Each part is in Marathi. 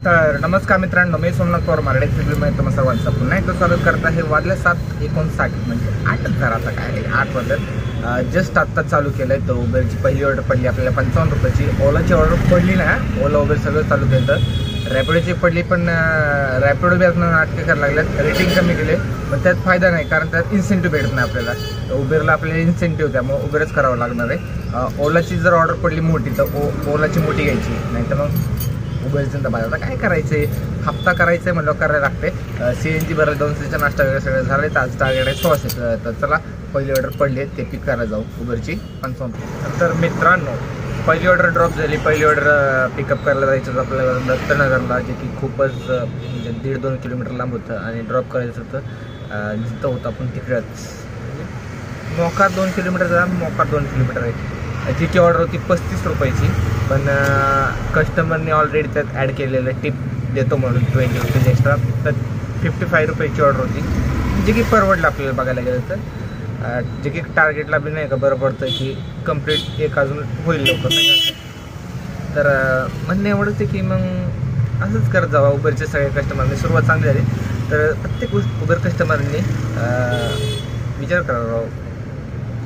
तर नमस्कार मित्रांनो, मी सोमनाथ पवार मारडे मध्ये तुम्हा सर्वांचं पुन्हा एकदा स्वागत करत आहे। वाजले 7:59 म्हणजे 8 आता काय 8 वाजत जस्ट आत्ता चालू केलंय। तर उबेरची पहिली ऑर्डर पडली आपल्याला 55 रुपयाची। ओलाची ऑर्डर पडली ना, ओला उबेर सगळं चालू केलं। तर रॅपिडोची पडली, पण रॅपिडो बी आता नाटके करायला लागल्यात, रेटिंग कमी केले, पण त्यात फायदा नाही कारण त्यात इन्सेंटिव्ह भेटत नाही आपल्याला। तर उबेरला आपल्याला इन्सेंटिव्ह त्यामुळे उबेरच करावं लागणार आहे। ओलाची जर ऑर्डर पडली मोठी तर ओलाची मोठी घ्यायची, नाही तर मग उबेरचं तर आता काय करायचं आहे, हप्ता करायचं आहे म्हणलं करायला लागते। CNG भरायला 200चा नाश्ता वगैरे सगळं झालं। तर आज टार्गेट आहे 1600। तर चला पहिली ऑर्डर पडली आहे ते पिक करायला जाऊ उबेरची 55। तर मित्रांनो, पहिली ऑर्डर ड्रॉप झाली। पहिली ऑर्डर पिकअप करायला जायचं होतं आपल्याला दत्तनगरला, जे की खूपच म्हणजे 1.5-2 किलोमीटर लांब होतं। आणि ड्रॉप करायचं होतं जिथं होतं आपण तिकडेच, मोका 2 किलोमीटरचा, मोका 2 किलोमीटर आहे। जिची ऑर्डर होती 35 रुपयाची, पण कस्टमरने ऑलरेडी त्यात ॲड केलेलं टिप देतो म्हणून 20 रुपीज एक्स्ट्रा। तर 55 रुपयाची ऑर्डर होती, जे की परवडलं आपल्याला बघायला गेलं तर। जे की टार्गेटला बी नाही का बरं पडतं की कंप्लीट एक अजून होईल लवकर, नाही का। तर म्हणणं एवढंच आहे की मग असंच करत जावा। उबरचे सगळे कस्टमरने सुरुवात चांगली झाली, तर प्रत्येक उबर कस्टमरने विचार करा,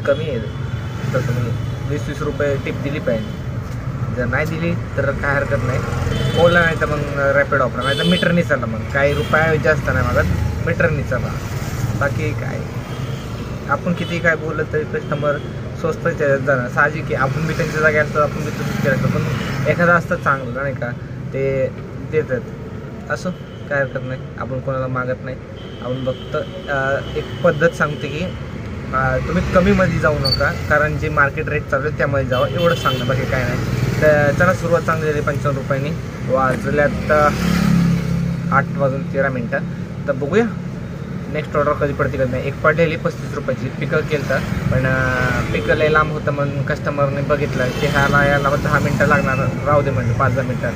कमी आहे तसं म्हणजे 20-20 रुपये टिप दिली पाहिजे। जर नाही दिली तर काय हरकत नाही, ओला नाही तर मग रॅपिड वापरा, नाही तर मीटरनी चालला। मग काही रुपये जास्त नाही मागत, मीटरनी चालला। बाकी काय आपण किती काय बोललं तरी कस्टमर स्वस्त त्याच्यात जाणार साहजिक आहे। आपण बी त्यांच्या जागी असतो, आपण बी तसंच केलं असतं, पण एखादा असतं चांगलं नाही का, ते देतात। असं काय हरकत नाही, आपण कोणाला मागत नाही। आपण फक्त एक पद्धत सांगते की तुम्ही कमीमध्ये जाऊ नका, कारण जे मार्केट रेट चालू आहे त्यामध्ये जावं, एवढंच सांगणं, बाकी काय नाही। तर चला सुरुवात चांगली झाली 55 रुपयांनी। वाजल्यात 8:13। तर बघूया नेक्स्ट ऑर्डर कधी पडते कधी नाही। एक पडलेली 35 रुपयाची पिकअप केलं तर, पण पिकअप लांब होतं म्हणून कस्टमरने बघितलं की याला 10 मिनटं लागणार, राहू दे म्हणजे 5-10 मिनटं,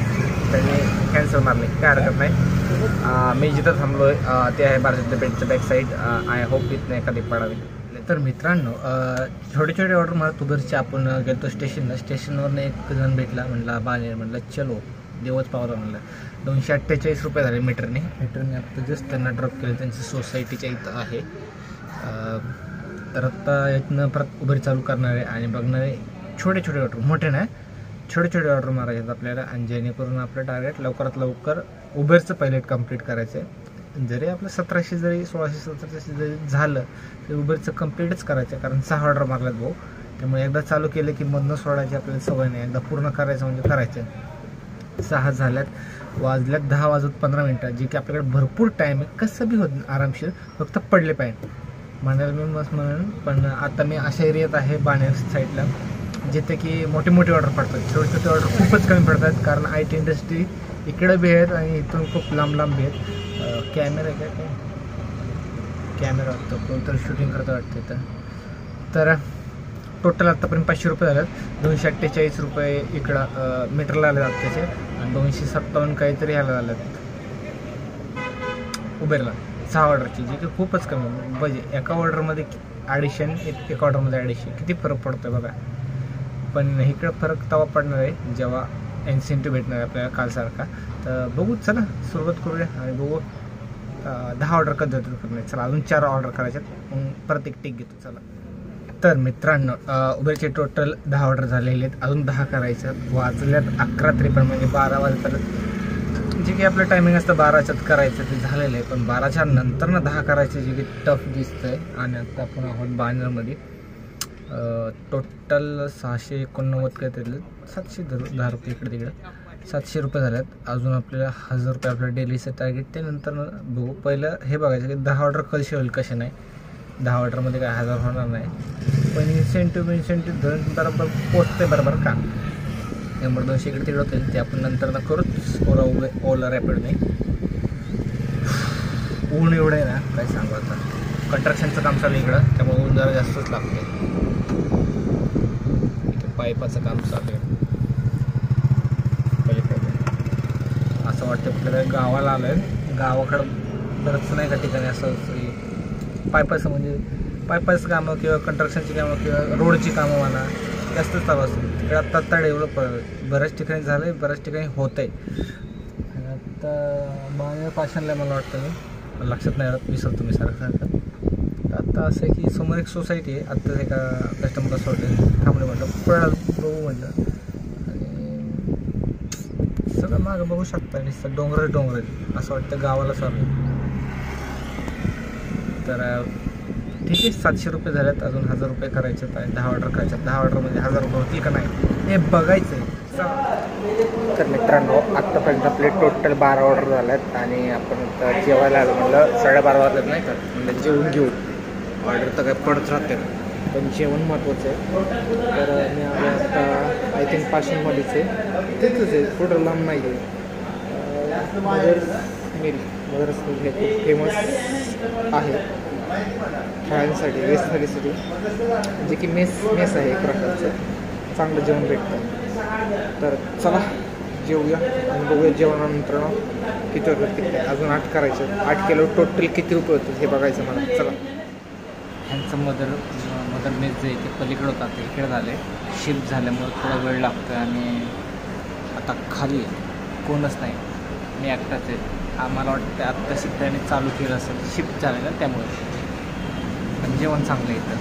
त्यांनी कॅन्सल मारले, काय हरकत नाही। मी जिथं थांबलो आहे ते आहे बारशाच्या बेटचं बॅक साईड। आय होप इथं एखादी पडावी। तर मित्रांनो, छोटे छोटे ऑर्डर मला उबरचे आपण गेलो स्टेशनवरनं एक जण भेटला, म्हणला बानेर, म्हणलं चलो देवच पावला म्हणलं। 248 रुपये झाले मीटरने आता जस्ट त्यांना ड्रॉप केलं, त्यांची सोसायटीच्या इथं आहे। तर आत्ता इथनं परत उबर चालू करणार आहे आणि बघणार आहे छोटे छोटे ऑर्डर, मोठे नाही छोटे छोटे ऑर्डर मारायचे आहेत आपल्याला, आणि जेणेकरून आपलं टार्गेट लवकरात लवकर उबेरचं पायलट कंप्लीट करायचं आहे। जरी आपलं 1700 जरी 1600-1700 जरी झालं तरी उबेरचं कंप्लीटच करायचं, कारण 6 ऑर्डर मारल्यात भाऊ। त्यामुळे एकदा चालू केलं की मधनं सोडायची आपल्याला सवय नाही, एकदा पूर्ण करायचं म्हणजे करायचं। 6 झाल्यात, वाजल्यात 10:15, जे की आपल्याकडे भरपूर टाईम आहे, कसं बी होत आरामशीर, फक्त पडले पाहिजे म्हणायला मी मस्त म्हणून। पण आता मी अशा एरियात आहे बाणेर साईडला, जिथे की मोठे मोठे ऑर्डर पडतात, छोटे छोटे ऑर्डर खूपच कमी पडतात, कारण IT इंडस्ट्री इकडं बी आहेत आणि इथून खूप लांब लांब बी आहेत। कॅमेरा आहे काय, कॅमेरा वाटतं कोणतरी शूटिंग करतं वाटतं इथं। तर टोटल आत्तापर्यंत 500 रुपये झालेत। 248 रुपये इकडं मीटरला आले जातात त्याचे, आणि 257 काहीतरी ह्याला झालेत उबेरला 6 ऑर्डरची, जे की खूपच कमी म्हणजे एका ऑर्डरमध्ये 250 एका ऑर्डरमध्ये 250, किती फरक पडतो बघा। पण इकडं फरक तेव्हा पडणार आहे जेव्हा इन्सेंटिव्ह भेटणार आहे आपल्याला कालसारखा। तर बघू, चला सुरुवात करूया आणि बघू 10 ऑर्डर कधी करणार। चला अजून 4 ऑर्डर करायच्यात, मग परत एक टिक घेतो चला। तर मित्रांनो, उबेरचे टोटल 10 ऑर्डर झालेले आहेत, अजून 10 करायचं। वाजल्यात 11:53 म्हणजे 12 वाजता, जे की आपलं टायमिंग असतं 12च्यात करायचं ते झालेलं आहे, पण 12च्या नंतर ना 10 करायचे, जे की टफ दिसतंय। आणि आता आपण आहोत बाणेरमध्ये। टोटल 689 काहीतरी, 710 रुपये इकडे तिकडे 700 रुपये झाल्यात। अजून आपल्याला 1000 रुपये आपलं डेलीचं टार्गेट, ते नंतर बघू। पहिलं हे बघायचं की 10 ऑर्डर कसे होईल कसे नाही। 10 ऑर्डरमध्ये काय 1000 होणार नाही, पण इन्सेंटिव्ह धरून बरोबर पोचते बरोबर का, त्यामुळे 200 इकडे तिकडे होतील, ते आपण नंतर करूच ओला रॅपिड नाही। ऊन एवढं आहे ना, काय सांगू आता, कंस्ट्रक्शनचं काम चालू इकडं, त्यामुळे ऊन जरा जास्तच लागते। पाईपाचं काम चालू आहे पलीकडे, असं वाटतं आपल्याला गावाला आलं आहे। गावाकडं बरंच नाही का ठिकाणी असं पाईपाचं म्हणजे पाईपाचं कामं किंवा कंस्ट्रक्शनची कामं किंवा रोडची कामं म्हणा जास्त चालू असते तिकडे। आत्ता एवढं बऱ्याच ठिकाणी झालं आहे, बऱ्याच ठिकाणी होत आहे। तर बाहेर पाषाणला मला वाटतं मी लक्षात नाही राहत, विसरतो मी सारखं. आता असं आहे की समोर एक सोसायटी आहे. आत्ताच एका कस्टमरला सोडले थांबले म्हटलं पळा बघू म्हटलं. आणि सगळं मागं बघू शकता नुसतं डोंगर असं वाटतं गावाला चालू. तर ठीक आहे, 700 रुपये झाल्यात, अजून 1000 रुपये करायचे आहे. 10 ऑर्डर करायच्यात. 10 ऑर्डरमध्ये 1000 रुपये होतील का नाही हे बघायचं आहे. तर मित्रांनो, आत्तापर्यंत आपले टोटल 12 ऑर्डर झाल्यात आणि आपण आता जेवायला आलो. म्हणलं 12:30 वाजल्यात नाही का, म्हणजे जेवून घेऊ. ऑर्डर तर काय पडत राहते पण जेवण महत्त्वाचं आहे. तर मी आलो आता आय थिंक पाषाणमध्येच आहे, तिथंच आहे, कुठं लांब नाही आहे. मदर्स मिल हे खूप फेमस आहे खेळांसाठी, वेज थालीसाठी, जे की मेस आहे एक प्रकारचं. चांगलं जेवण भेटतं. तर चला जेवूया आणि बघूया जेवणानंतर किती होतात किती. अजून 8 करायचे. 8 किलो टोटल किती रुपये होतात हे बघायचं मला. चला. ह्यांचं मदर मेस जे आहे ते पलीकडे होतात, ते इकडे झाले. शिफ्ट झाल्यामुळे थोडा वेळ लागतो आणि आता खाली कोणच नाही, मी एकटाच आहे. आम्हाला वाटतं आत्ता शिफ्टाने चालू केलं असेल, शिफ्ट झालं ना त्यामुळे. पण जेवण चांगलं येतं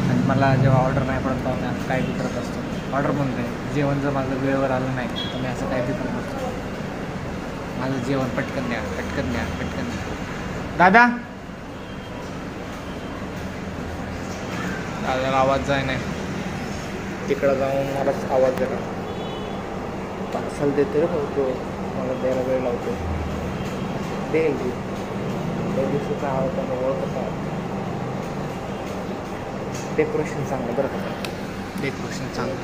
आणि मला जेव्हा ऑर्डर नाही पडत तेव्हा मी असं काय बी करत असतो. ऑर्डर म्हणतो आहे, जेवण जर माझं वेळेवर आलं नाही तर मी असं काय बी करत असतो. माझं जेवण पटकन द्या, पटकन द्या, पटकन द्या. दादा दादाला आवाज जाय नाही, तिकडं जाऊन मलाच आवाज द्यायला. पार्सल देते रे भाऊ, तो मला द्यायला वेळ लावतो. देईल ती त्या दिवसाचा आवडता मला ओळखत आहे. डेकोरेशन चांगलं बरं का, डेकोरेशन चांगलं.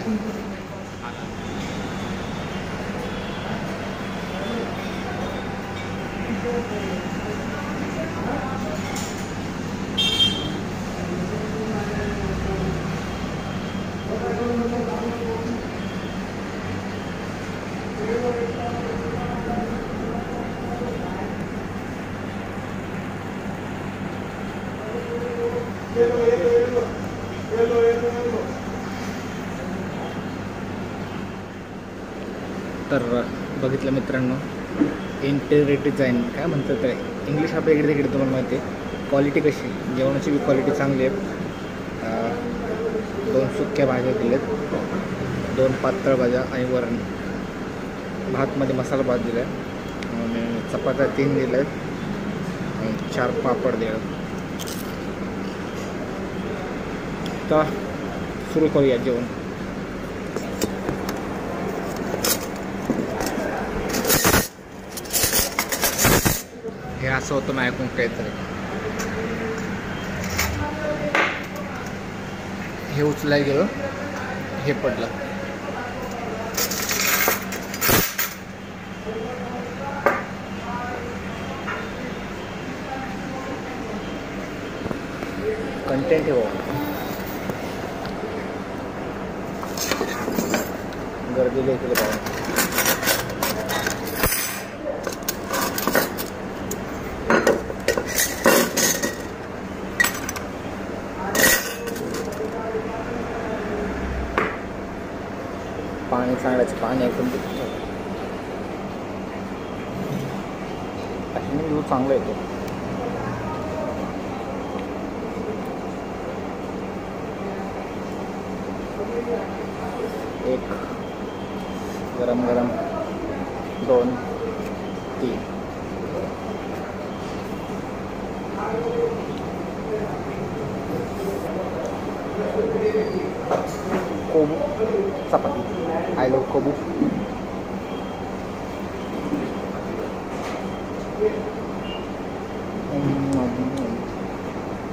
तर बघितलं मित्रांनो, इंटेरियर डिझाईन काय म्हणतात ते इंग्लिश आपल्या इकडे तिकडे तुम्हाला माहिती आहे. क्वालिटी कशी, जेवणाची बी क्वालिटी चांगली आहे. 2 सुक्या भाज्या दिल्यात, 2 पातळ भाज्या आणि वरण. भातमध्ये मसाला भात दिला आहे आणि चपात्या 3 दिल्या आहेत आणि 4 पापड दिले. तर सुरू करूया जेवण. हे असं होतं मी ऐकून काहीतरी. हे उचलाय गेलं, हे पडलं. कंटेंट आहे बाबा, गर्दी देखील बाबा. पाणी सांगायचं, पाणी ऐकून अशाने व्ह्यू चांगला येतो. एक गरम गरम, 2 3 कोबू चपाती. आय लव्ह कोबू.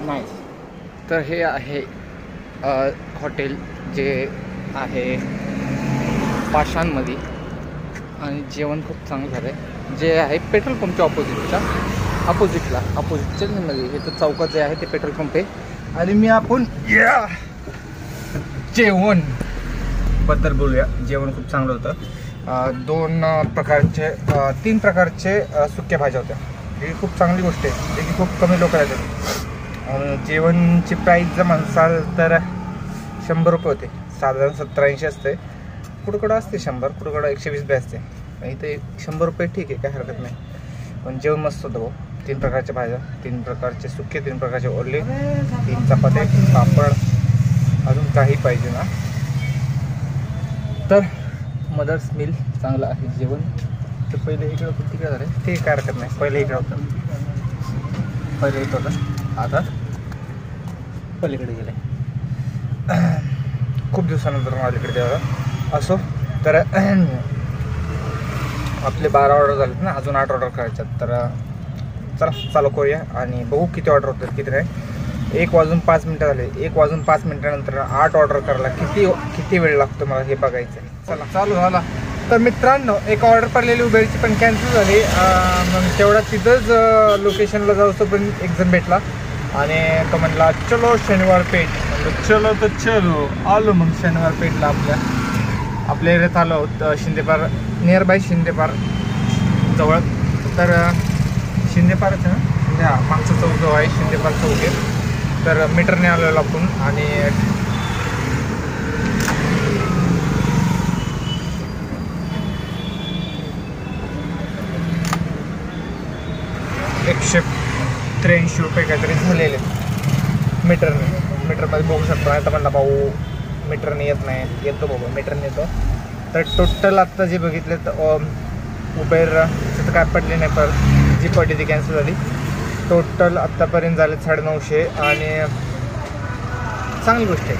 नाईस. तर हे आहे हॉटेल जे आहे पाषाणमध्ये आणि जेवण खूप चांगलं झालं आहे. जे आहे पेट्रोल पंपच्या अपोजिटच्या मध्ये, हे तर चौकात जे आहे ते पेट्रोल पंप आहे. आणि मी आपण जेवण बद्दल बोलूया. जेवण खूप चांगलं होतं. 3 प्रकारचे सुक्या भाज्या होत्या. ही खूप चांगली गोष्ट आहे, जे की खूप कमी लोक येतात. जेवणची प्राईस जर म्हणसाल तर 100 रुपये होते. साधारण 70-80 असते, कुठं असते 100, कुठं 120 असते. इथे 100 रुपये ठीक आहे, काय हरकत नाही. पण जेवण मस्त होतं भाऊ. 3 प्रकारच्या भाज्या, 3 प्रकारचे सुके, 3 प्रकारचे ओले, 3 चपात्या, पापड, अजून काही पाहिजे ना तर मदर्स मिल चांगलं आहे जेवण. तर पहिले इकडे होतं, तिकडे झालं ते काय हरकत नाही. पहिले इकडे होतं, पहिले इथं होतं, आता पलीकडे गेलं. खूप दिवसानंतर अलीकडे द्यावं असो. तर आपले 12 ऑर्डर झालेत ना, अजून 8 ऑर्डर करायच्यात. तर चला चालू करूया आणि बघू किती ऑर्डर होतात किती नाही. 1 वाजून 5 मिनटं झाले. 1 वाजून 5 मिनटानंतर 8 ऑर्डर करायला किती वेळ लागतो मला हे बघायचं आहे. चला चालू झाला. तर मित्रांनो, एक ऑर्डर पडलेली उबेरची पण कॅन्सल झाली. मग तेवढा तिथंच लोकेशनला जाऊसतो पण एक जण भेटला आणि तो म्हणला चलो शनिवार पेठ. म्हणजे चलो तर चलो. आलो मग शनिवार पेठला आपल्या एरियात आलो आहोत. शिंदेपार नियर बाय शिंदेपार जवळ. तर शिंदेपारच ना, म्हणजे मागचा चौक जो आहे शिंदेपार चौक आहे. तर मीटरने आलेलो आपण आणि 183 रुपये काहीतरी झालेले मीटरमध्ये बघू शकतो. नाही तर म्हणला भाऊ मीटरने येत नाही. येतो बाबा, मीटरने येतो. तर टोटल आत्ता जे बघितले तर उबेर तिथं काय पडले नाही, पर जी पडली ती कॅन्सल झाली. टोटल आत्तापर्यंत झाले 950. आणि चांगली गोष्ट आहे,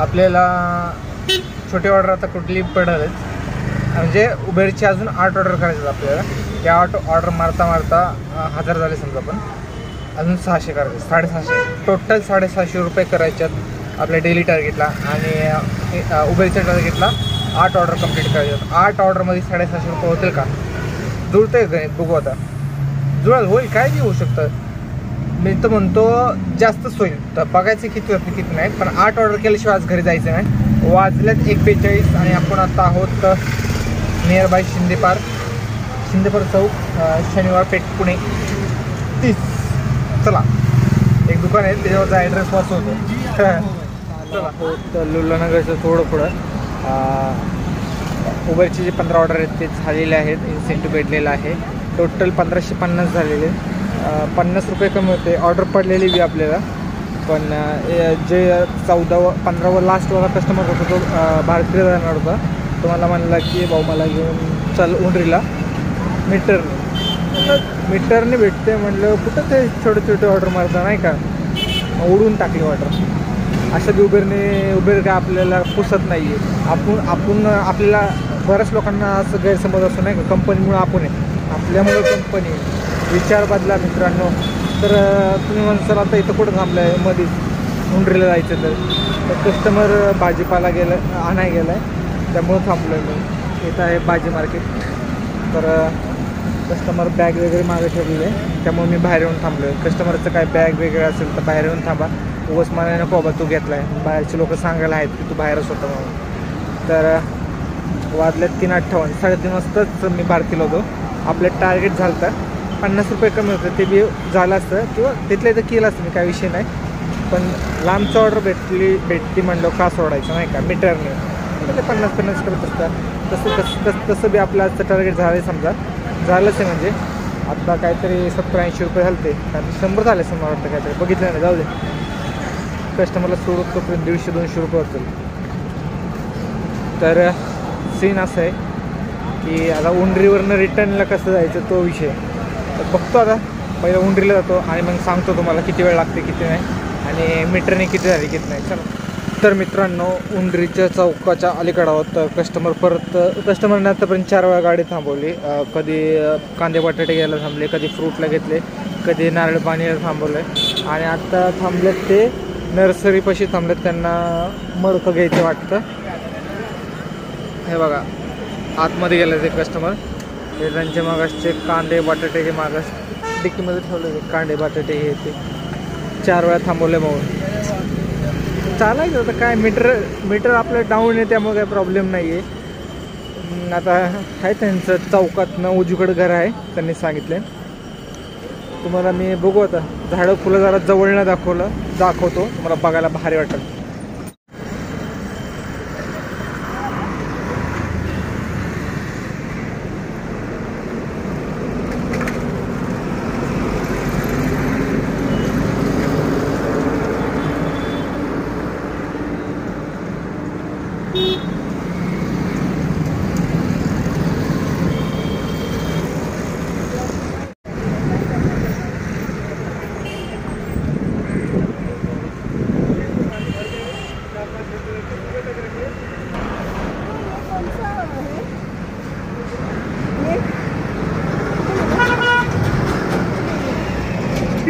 आपल्याला छोटी ऑर्डर आता कुठली पडेलच. म्हणजे उबेरची अजून 8 ऑर्डर करायचं आपल्याला. या 8 ऑर्डर मारता 1000 झाले समजा, पण अजून 600 करायचे, 750. टोटल 750 रुपये करायच्यात आपल्या डेली टार्गेटला. आणि उबेरच्या टार्गेटला 8 ऑर्डर कंप्लीट करायच्यात. 8 ऑर्डरमध्ये 750 रुपये होतील का? जुळतं आहे गणित, बघू आता. जुळाल, होईल, काय बी होऊ शकतं. मी तर म्हणतो जास्तच होईल. तर बघायचं किती होते किती नाही. पण 8 ऑर्डर केल्याशिवाय आज घरी जायचं नाही. वाजल्यात 1:42 आणि आपण आता आहोत नियर बाय शिंदेपार चौक, शनिवार पेठ, पुणे 30. चला, एक दुकान आहे त्याच्यावरचा ॲड्रेस वाचवतो. चला तर लुलानगरचं थोडं पुढं उबरचे जे 15 ऑर्डर आहेत ते झालेले आहेत. इन्सेंटिव्ह भेटलेला आहे. टोटल 1550 झालेले. 50 रुपये कमी होते. ऑर्डर पडलेली बी आपल्याला. पण जे 15वा लास्टवाला कस्टमर होता तो भारतीय जाणार होता. तो मला म्हणला की भाऊ मला घेऊन चल उंडरीला मीटरने भेटते. म्हणलं कुठं ते छोटे ऑर्डर मारता नाही का, उडून टाकली ऑर्डर. अशा बी उबेर काय आपल्याला पुसत नाही आहे. आपण आपल्याला बऱ्याच लोकांना असं गैरसमज असतो नाही का, कंपनीमुळं आपण आहे, आपल्यामुळं कंपनी. विचार बदला मित्रांनो. तर तुम्ही म्हणसाल आता इथं कुठं थांबलं आहे मध्येच उंडरीला जायचं, तर कस्टमर भाजीपाला आणाय गेला आहे त्यामुळं थांबलो आहे मी. इथं आहे भाजी मार्केट. तर कस्टमर बॅग वगैरे मागे ठेवलेली आहे त्यामुळे मी बाहेर येऊन थांबलो आहे. कस्टमरचं काय बॅग वगैरे असेल तर बाहेर येऊन थांबा. उगाच मला नको बाबा तू घेतला आहे, बाहेरचे लोक सांगायला आहेत की तू बाहेरच होता म्हणून. तर वाजल्यात 3:58, 3:30 वाजताच मी भारतीला होतो. आपलं टार्गेट झालं तर 50 रुपये कमी होतं, ते बी झालं असतं किंवा तिथल्या इथं केलं असतं मी, काही विषय नाही. पण लांबचं ऑर्डर भेटली म्हणलं का सोडायचं नाही का, मीटरने म्हणजे 50-50 करत असतात. तसं बी आपलं आजचं टार्गेट झालं आहे समजा, झालंच आहे. म्हणजे आत्ता काहीतरी 70-80 रुपये झाले ते, 100 झाले समजा वाटतं काहीतरी, बघितलं नाही, जाऊ दे. कस्टमरला सोडत तोपर्यंत 150-200 रुपये होतील. तर सीन असं आहे की आता उंडरीवरनं रिटर्नला कसं जायचं तो विषय. तर बघतो आता, पहिलं उंडरीला जातो आणि मग सांगतो तुम्हाला किती वेळ लागते किती नाही आणि मीटरने किती झाली किती नाही. चला. तर मित्रांनो, उंडरीच्या चौकाच्या अलीकडे आहोत. कस्टमरने आतापर्यंत 4 वेळा गाडी थांबवली. कधी कांदे बटाटे घ्यायला थांबले, कधी फ्रूटला घेतले, कधी नारळ पाणीला थांबवलं आहे. आणि आत्ता थांबलेत ते नर्सरीपाशी थांबलेत, त्यांना मडकं घ्यायचं वाटतं. हे बघा आतमध्ये गेले ते कस्टमर. हे त्यांचे मागासचे कांदे बटाटे हे मागास डिक्कीमध्ये ठेवले, कांदे बटाटे हे ते 4 वेळा थांबवले भाऊ. चालायचं आता काय, मीटर आपलं डाऊन आहे त्यामुळे काही प्रॉब्लेम नाही आहे. आता आहे त्यांचं चौकातनं उजवीकडं घर आहे, त्यांनी सांगितले. तुम्हाला मी बघू आता झाडं फुलं जरा जवळनं दाखवतो तुम्हाला, बघायला भारी वाटेल.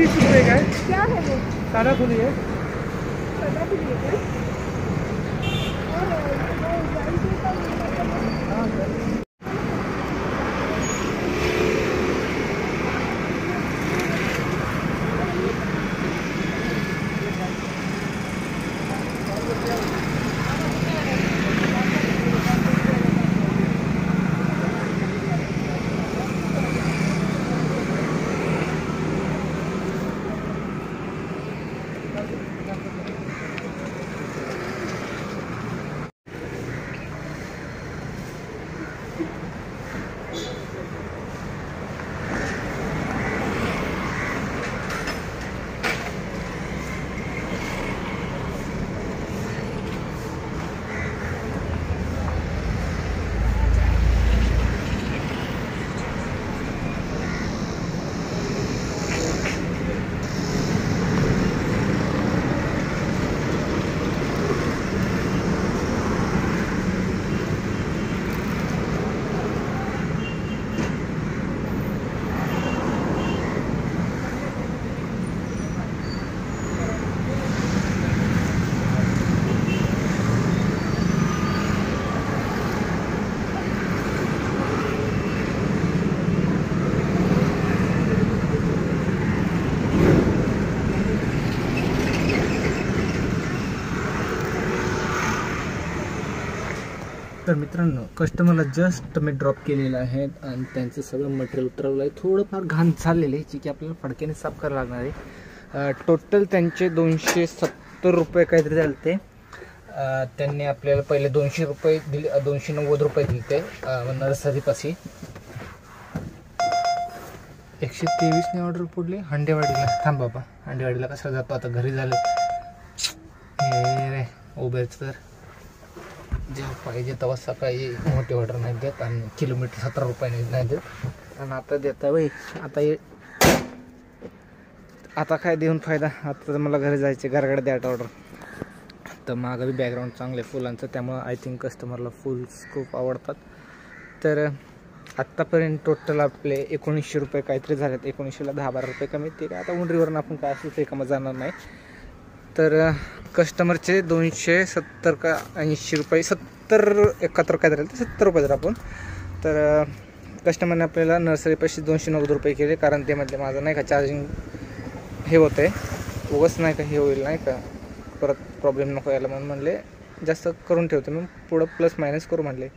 रुपये का है, क्या है वो? सादा फूली है। पता भी नहीं है। और वो गाड़ी का तर मित्रांनो, कस्टमरला जस्ट मी ड्रॉप केलेलं आहे आणि त्यांचं सगळं मटेरियल उतरवलं आहे. थोडंफार घाण झालेलं आहे, जे की आपल्याला फडक्याने साफ करायला लागणार आहे. टोटल त्यांचे 270 रुपये काहीतरी झाले ते. त्यांनी आपल्याला पहिले 200 रुपये दिले, 290 रुपये दिले ते नर्सरीपाशी. 123ने ऑर्डर पडली हंडेवाडीला. थांब बाबा, हंडेवाडीला कशाला जातो आता, घरी झालं हे रे उबेरचं. तर जेव्हा पाहिजे तेव्हा सकाळी मोठी ऑर्डर नाही देत आणि किलोमीटर 17 रुपयाने नाही देत, आणि आता देता बाई. आता काय देऊन फायदा. आता तर मला घरी जायचे, घराकडे द्या ऑर्डर. तर मागं बी बॅकग्राऊंड चांगलं आहे फुलांचं, त्यामुळं आय थिंक कस्टमरला फुल्स खूप आवडतात. तर आत्तापर्यंत टोटल आपले 1900 रुपये काहीतरी झालेत. 1900ला 10-12 रुपये कमी. ते काय आता उंडरीवरून आपण काय असं ते कामं जाणार नाही. तर कस्टमरचे 270 का 80 रुपये, 70-71 काय झाले ते 70 रुपये जर आपण. तर कस्टमरने आपल्याला नर्सरीपाशी 290 रुपये केले, कारण ते म्हटले माझं नाही का चार्जिंग हे होतं आहे, उगाच नाही का हे होईल नाही का, परत प्रॉब्लेम नको यायला, म्हणून म्हणले जास्त करून ठेवते मग पुढं प्लस मायनस करू म्हणले.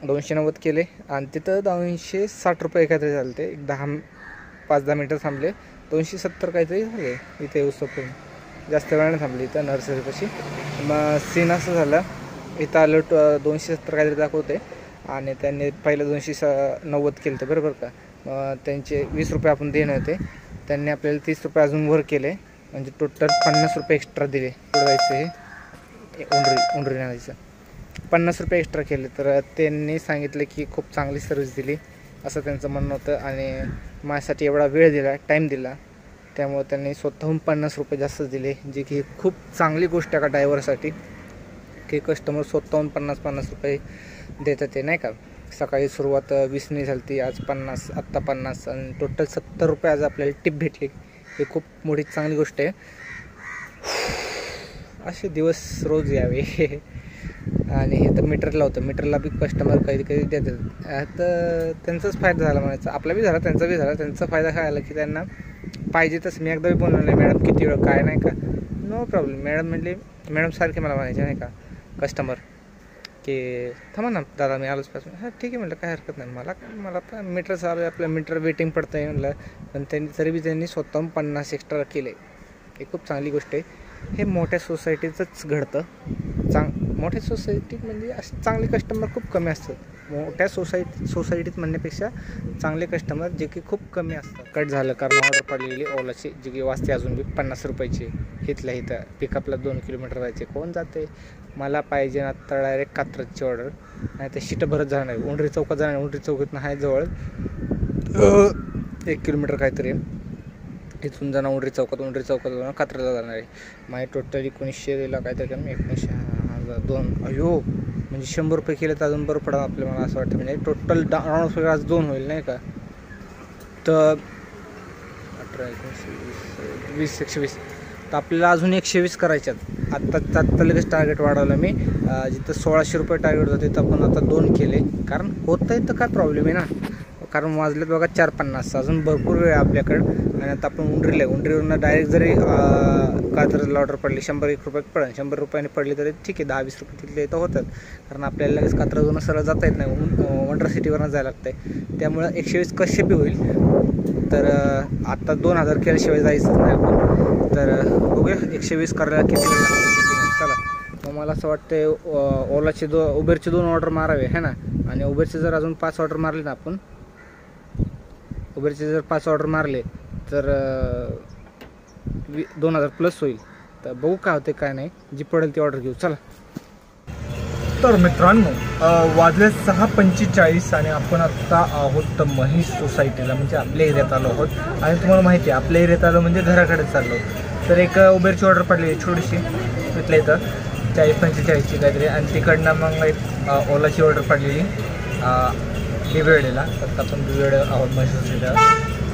290 केले आणि तिथं 260 रुपये काहीतरी झाले ते. 5-10 मिनटं थांबले, 270 काहीतरी झाले इथे येऊस्तोपर्यंत. जास्त वेळाने थांबली इथं नर्सरीपाशी. मग सीन असं झालं, इथं आलं 270 काहीतरी दाखवते आणि त्यांनी पहिलं 290 केलं तर बरोबर का. त्यांचे 20 रुपये आपण देणं होते, त्यांनी आपल्याला 30 रुपये अजून वर केले, म्हणजे टोटल 50 रुपये एक्स्ट्रा दिले. पुढं जायचं हे उंडरी आणायचं, 50 रुपये एक्स्ट्रा केले. तर त्यांनी सांगितलं की खूप चांगली सर्व्हिस दिली असं त्यांचं म्हणणं होतं, आणि माझ्यासाठी एवढा वेळ दिला, टाईम दिला, त्यामुळे त्यांनी स्वतःहून 50 रुपये जास्त दिले, जे की खूप चांगली गोष्ट आहे का ड्रायव्हरसाठी, की कस्टमर स्वतःहून 50 रुपये देतात ते नाही का. सकाळी सुरुवात 20ने झाली ती, आज 50, आत्ता 50, आणि टोटल 70 रुपये आज आपल्याला टिप भेटली. हे खूप मोठी चांगली गोष्ट आहे. असे दिवस रोज यावे. आणि हे तर मीटरला होतं, मीटरला बी कस्टमर कधी देतात. आता त्यांचाच फायदा झाला म्हणायचा, आपला बी झाला त्यांचा बी झाला. त्यांचा फायदा काय आला की त्यांना पाहिजे तसं. मी एकदा बी बोललो नाही मॅडम किती वेळ काय नाही का, नो प्रॉब्लेम. मॅडम म्हणले, मॅडम सारखे मला म्हणायचे नाही का कस्टमर, की थांबा ना दादा मी आलोच पासून. हां ठीक आहे म्हटलं, काय हरकत नाही. मला पण मीटर चालू आहे, आपलं मीटर वेटिंग पडतं आहे म्हणलं. पण त्यांनी स्वतःहून 50 एक्स्ट्रा केले. हे खूप चांगली गोष्ट आहे. हे मोठ्या सोसायटीचंच घडतं. मोठ्या सोसायटीत म्हणजे असे चांगले कस्टमर खूप कमी असतात. मोठ्या सोसायटीत म्हणण्यापेक्षा चांगले कस्टमर जे की खूप कमी असतात. कट झालं कारण ऑर्डर पडलेली ओलाची, जी की वाजते अजून बी 50 रुपयाची. इथल्या इथं पिकअपला 2 किलोमीटर जायचे, कोण जाते. मला पाहिजे ना तर डायरेक्ट कात्रजची ऑर्डर, नाही तर शिटं भरत जाणार नाही. उंडरी चौकात जाणार, उंडरी चौकातनं आहे जवळ 1 किलोमीटर काहीतरी. इथून जाणार उंडरी चौकात जाणार कात्रजला जाणार आहे. माझे टोटल 1900 काहीतरी कमी, 1902. अयो म्हणजे 100 रुपये केले तर अजून बरं पडा आपल्याला, मला असं वाटतं. म्हणजे टोटल राऊंड फिगर आज 2 होईल नाही का. तर 18, 20, 120. तर आपल्याला अजून 120 करायच्यात. आत्ता लगेच टार्गेट वाढवलं मी. जिथं 1600 रुपये टार्गेट होतं तिथं आपण आता 2 केले, कारण होतं आहे तर काय प्रॉब्लेम आहे ना. कारण वाजलेत बघा 4:50, अजून भरपूर वेळ आहे आपल्याकडं. आणि आता आपण उंडरीवरनं डायरेक्ट जरी कात्रजला ऑर्डर पडली 100-1 रुपयात पडेल, 100 रुपयाने पडली तरी ठीक आहे, 10-20 रुपये तिथले इथं होतात. कारण आपल्याला लगेच कात्रजवरून सरळ जाता येत नाही, वंडर सिटीवरनं जायला लागतं आहे. त्यामुळं 120 कसे बी होईल. तर आत्ता 2000 केल्याशिवाय जायचंच नाही आपण. तर बघूया 120 करायला किती वेळ लागतो. चला मग मला असं वाटतं ओलाचे उबेरचे 2 ऑर्डर मारावे है ना. आणि उबेरचे जर अजून 5 ऑर्डर मारले ना आपण, उबेरचे जर 5 ऑर्डर मारले तर 2000 प्लस होईल. तर बघू काय होते काय नाही, जी पडेल ती ऑर्डर घेऊ. चला. तर मित्रांनो वाजले 6:45 आणि आपण आत्ता आहोत महिष सोसायटीला, म्हणजे आपल्या एरियात आलो आहोत. आणि तुम्हाला माहिती आहे आपल्या एरियात आलो म्हणजे घराकडे चाललो. तर एक उबेरची ऑर्डर पडली छोटीशी इथल्या इथं 40-45ची काहीतरी, आणि तिकडनं मग एक ओलाची ऑर्डर पडलेली दिवेडेला. तर आपण दिवेडे आहोत महिष सोसायटीला.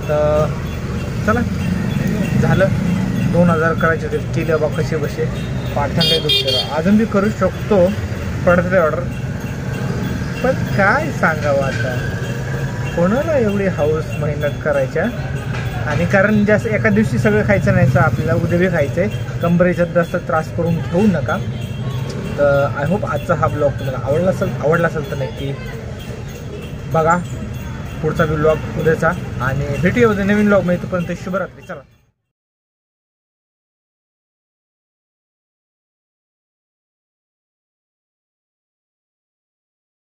तर चला झालं 2000 करायचे होते, केले बा कसे बसे पाठां काही दुसऱ्याला अजून बी करू शकतो पडते ऑर्डर. पण काय सांगावं आता, कोणाला एवढी हाऊस मेहनत करायच्या. आणि कारण जास्त एका दिवशी सगळं खायचं नाही, आपल्याला उद्या बी खायचं आहे. कंबरेचा जास्त त्रास करून घेऊ नका. तर आय होप आजचा हा ब्लॉग तुम्हाला आवडला असेल तर नक्की बघा पुढचा ब्लॉग उद्याचा. आणि भेटूया उद्या नवीन ब्लॉग मध्ये. तोपर्यंत शुभरात्री. चला.